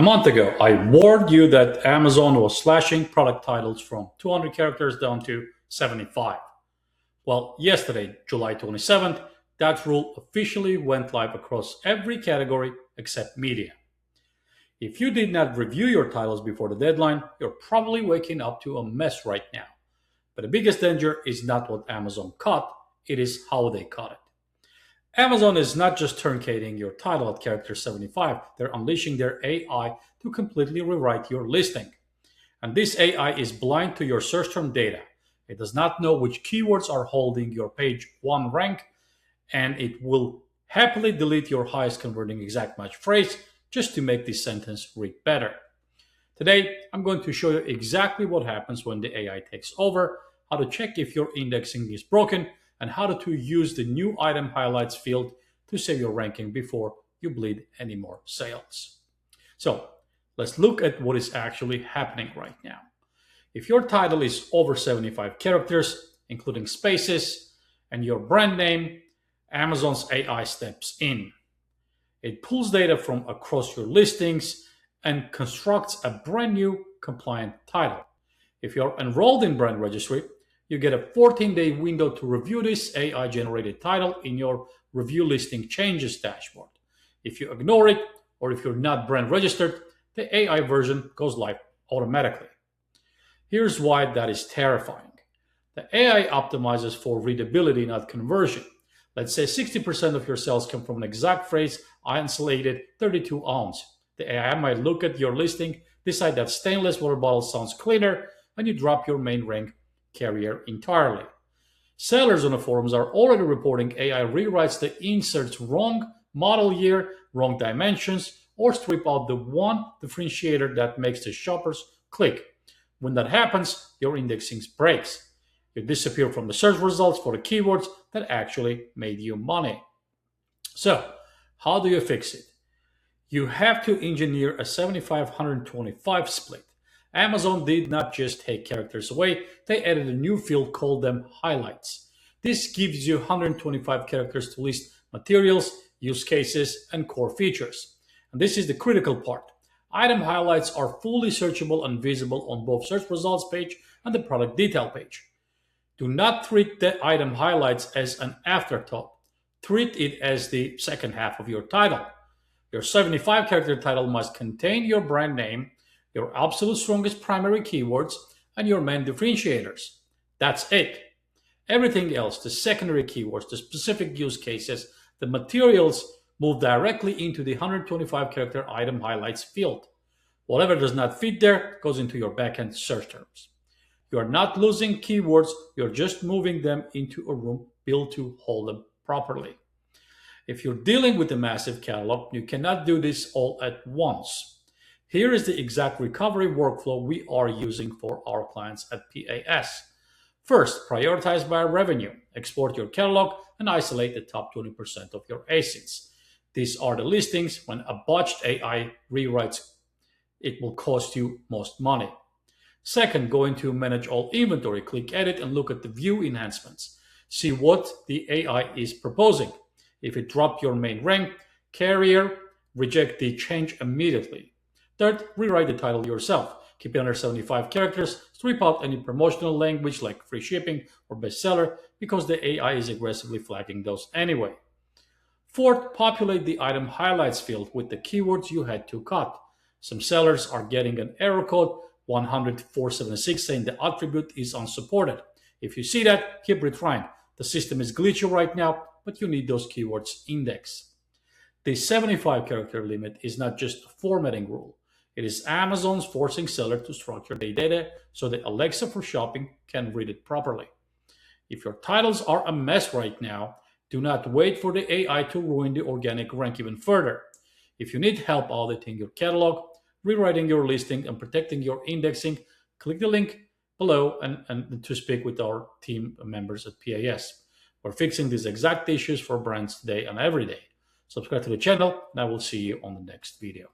A month ago, I warned you that Amazon was slashing product titles from 200 characters down to 75. Well, yesterday, July 27th, that rule officially went live across every category except media. If you did not review your titles before the deadline, you're probably waking up to a mess right now. But the biggest danger is not what Amazon caught, it is how they caught it. Amazon is not just truncating your title at character 75, they're unleashing their AI to completely rewrite your listing. And this AI is blind to your search term data. It does not know which keywords are holding your page 1 rank, and it will happily delete your highest converting exact match phrase just to make this sentence read better. Today, I'm going to show you exactly what happens when the AI takes over, how to check if your indexing is broken, and how to use the new item highlights field to save your ranking before you bleed any more sales. So let's look at what is actually happening right now. If your title is over 75 characters, including spaces, and your brand name, Amazon's AI steps in. It pulls data from across your listings and constructs a brand new compliant title. If you're enrolled in brand registry, you get a 14-day window to review this AI-generated title in your review listing changes dashboard. If you ignore it, or if you're not brand registered, the AI version goes live automatically. Here's why that is terrifying. The AI optimizes for readability, not conversion. Let's say 60% of your sales come from an exact phrase, isolated 32 ounce. The AI might look at your listing, decide that stainless water bottle sounds cleaner, and you drop your main rank carrier entirely. Sellers on the forums are already reporting AI rewrites the inserts wrong model year, wrong dimensions, or strip out the one differentiator that makes the shoppers click. When that happens, your indexing breaks. You disappear from the search results for the keywords that actually made you money. So, how do you fix it? You have to engineer a 75-125 split. Amazon did not just take characters away, they added a new field called them highlights. This gives you 125 characters to list materials, use cases, and core features. And this is the critical part. Item highlights are fully searchable and visible on both search results page and the product detail page. Do not treat the item highlights as an afterthought. Treat it as the second half of your title. Your 75 character title must contain your brand name, your absolute strongest primary keywords, and your main differentiators. That's it. Everything else, the secondary keywords, the specific use cases, the materials, move directly into the 125 character item highlights field. Whatever does not fit there goes into your backend search terms. You are not losing keywords, you're just moving them into a room built to hold them properly. If you're dealing with a massive catalog, you cannot do this all at once. Here is the exact recovery workflow we are using for our clients at PAS. First, prioritize by revenue. Export your catalog and isolate the top 20% of your ASINs. These are the listings when a botched AI rewrites, it will cost you most money. Second, go into Manage All Inventory, click Edit, and look at the view enhancements. See what the AI is proposing. If it dropped your main rank, carrier, reject the change immediately. Third, rewrite the title yourself. Keep it under 75 characters, strip out any promotional language like free shipping or bestseller because the AI is aggressively flagging those anyway. Fourth, populate the item highlights field with the keywords you had to cut. Some sellers are getting an error code 10476 saying the attribute is unsupported. If you see that, keep retrying. The system is glitchy right now, but you need those keywords indexed. The 75 character limit is not just a formatting rule. It is Amazon's forcing sellers to structure their data so that Alexa for shopping can read it properly. If your titles are a mess right now, do not wait for the AI to ruin the organic rank even further. If you need help auditing your catalog, rewriting your listing, and protecting your indexing, click the link below and to speak with our team members at PAS. We're fixing these exact issues for brands today and every day. Subscribe to the channel, and I will see you on the next video.